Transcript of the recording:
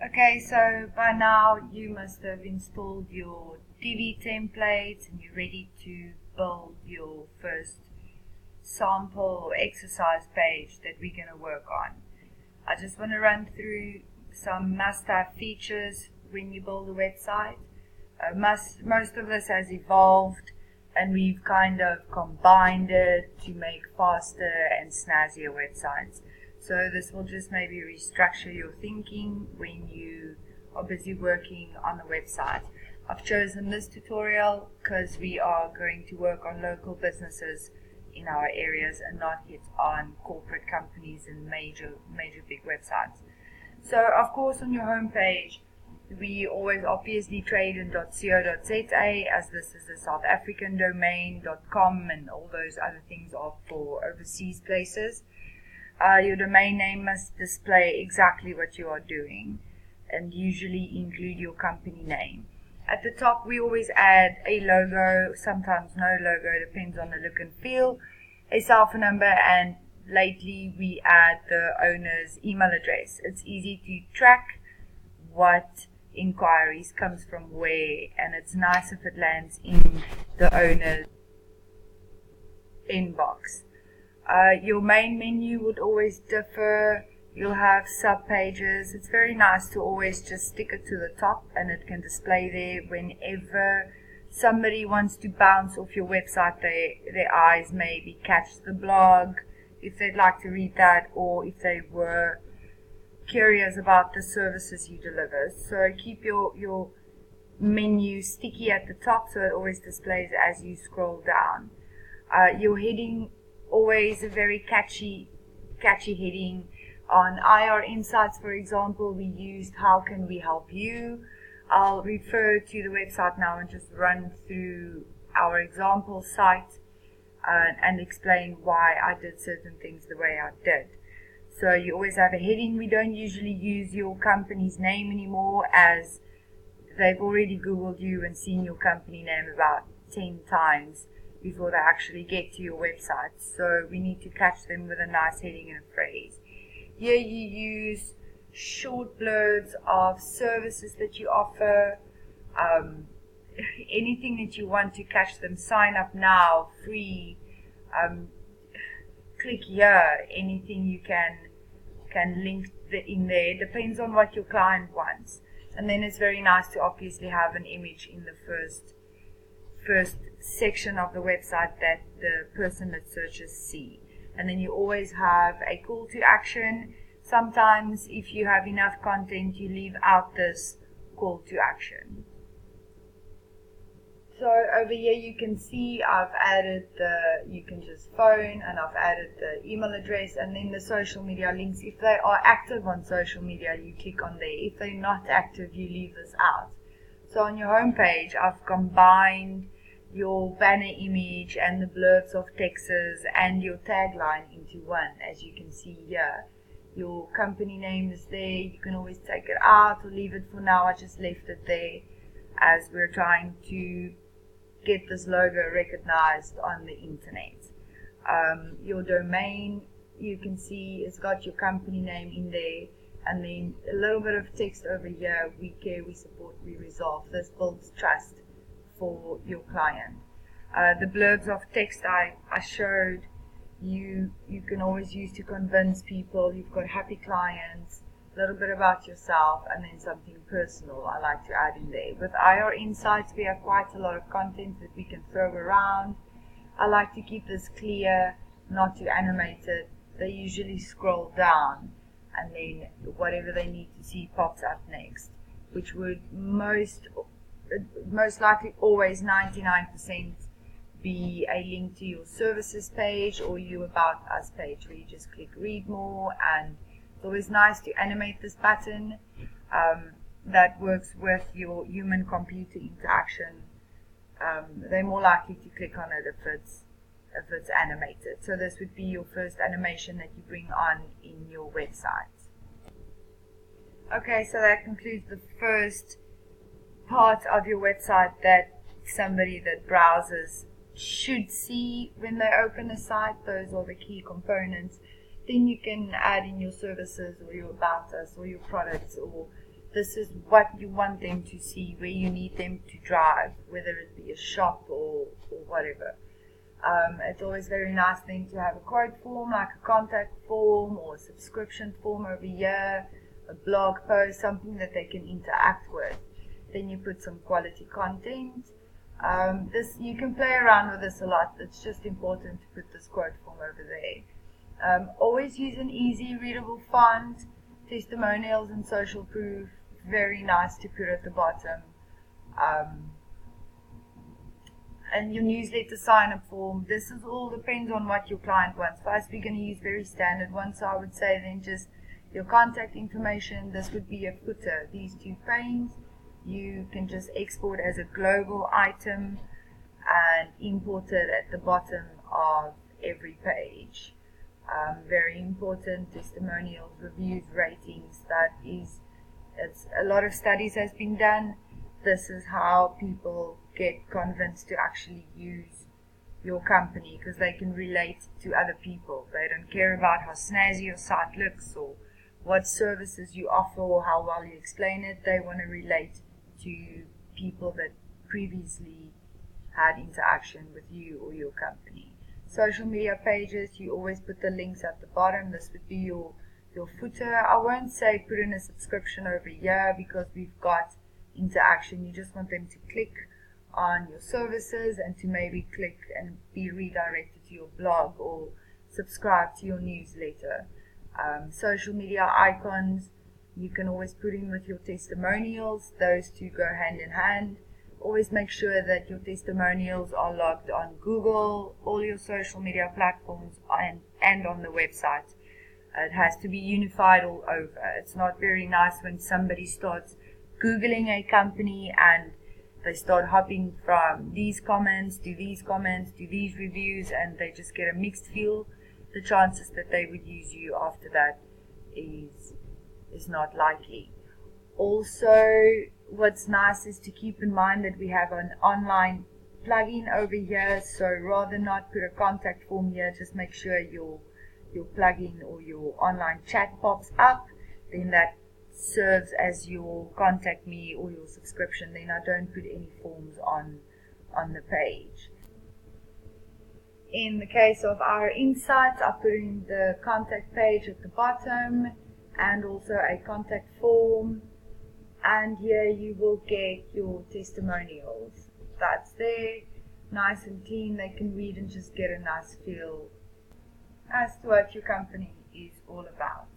Okay, so by now you must have installed your TV templates and you're ready to build your first sample or exercise page that we're going to work on. I just want to run through some must-have features when you build a website. Most of this has evolved and we've kind of combined it to make faster and snazzier websites. So this will just maybe restructure your thinking when you are busy working on the website. I've chosen this tutorial because we are going to work on local businesses in our areas and not hit on corporate companies and major big websites. So of course on your homepage we always obviously trade.co.za, as this is a South African domain. .com and all those other things are for overseas places. Your domain name must display exactly what you are doing and usually include your company name. At the top we always add a logo, sometimes no logo, depends on the look and feel, a cell phone number, and lately we add the owner's email address. It's easy to track what inquiries comes from where, and it's nice if it lands in the owner's inbox. Your main menu would always differ. You'll have sub pages. It's very nice to always just stick it to the top and it can display there whenever somebody wants to bounce off your website. Their eyes maybe catch the blog if they'd like to read that, or if they were curious about the services you deliver. So keep your menu sticky at the top so it always displays as you scroll down. Your heading, always a very catchy heading. On IR Insights, for example, we used "How can we help you?" I'll refer to the website now and just run through our example site and explain why I did certain things the way I did. So you always have a heading. We don't usually use your company's name anymore, as they've already Googled you and seen your company name about 10 times before they actually get to your website. So we need to catch them with a nice heading and a phrase. Here you use short blurbs of services that you offer, anything that you want to catch them. Sign up now, free, click here, anything you can link in there. Depends on what your client wants. And then it's very nice to obviously have an image in the first section of the website that the person that searches see. And then you always have a call to action. Sometimes if you have enough content you leave out this call to action. So over here you can see I've added you can just phone, and I've added the email address and then the social media links. If they are active on social media you click on there. If they're not active you leave this out. So on your home page I've combined your banner image and the blurbs of texts and your tagline into one, as you can see here. Your company name is there. You can always take it out or leave it for now. I just left it there as we're trying to get this logo recognized on the internet. Your domain, you can see it's got your company name in there, and then a little bit of text over here. We care, we support, we resolve. This builds trust for your client. The blurbs of text I showed you can always use to convince people you've got happy clients, a little bit about yourself, and then something personal I like to add in there. With IR Insights we have quite a lot of content that we can throw around. I like to keep this clear, not too animated. They usually scroll down and then whatever they need to see pops up next, which would most likely always 99% be a link to your services page or your About Us page, where you just click read more. And it's always nice to animate this button. That works with your human computer interaction. They're more likely to click on it if it's animated. So this would be your first animation that you bring on in your website. Okay, so that concludes the first part of your website that somebody that browses should see when they open a site. Those are the key components. Then you can add in your services or your About Us or your products or this is what you want them to see, where you need them to drive, whether it be a shop or whatever. It's always very nice then to have a quote form, like a contact form or a subscription form over here, a blog post, something that they can interact with. Then you put some quality content. This, you can play around with this a lot. It's just important to put this quote form over there. Always use an easy readable font. Testimonials and social proof, very nice to put at the bottom. And your newsletter sign up form, this is all depends on what your client wants. First, we're going to use very standard ones, so I would say then just your contact information. This would be a footer. These two panes you can just export as a global item and import it at the bottom of every page. Very important, testimonials, reviews, ratings. It's a lot of studies has been done. This is how people get convinced to actually use your company, because they can relate to other people. They don't care about how snazzy your site looks or what services you offer or how well you explain it. They want to relate to people that previously had interaction with you or your company. Social media pages, you always put the links at the bottom. This would be your footer. I won't say put in a subscription over here because we've got interaction. You just want them to click on your services and to maybe click and be redirected to your blog or subscribe to your newsletter. Social media icons, you can always put in with your testimonials. Those two go hand in hand. Always make sure that your testimonials are logged on Google, all your social media platforms, and on the website. It has to be unified all over. It's not very nice when somebody starts Googling a company and they start hopping from these comments to these comments to these reviews, and they just get a mixed feel. The chances that they would use you after that is not likely. Also, what's nice is to keep in mind that we have an online plugin over here, so rather not put a contact form here, just make sure your plugin or your online chat pops up. Then that serves as your contact me or your subscription. Then I don't put any forms on the page. In the case of our insights, I put in the contact page at the bottom and also a contact form. And here you will get your testimonials. That's there, nice and clean. They can read and just get a nice feel as to what your company is all about.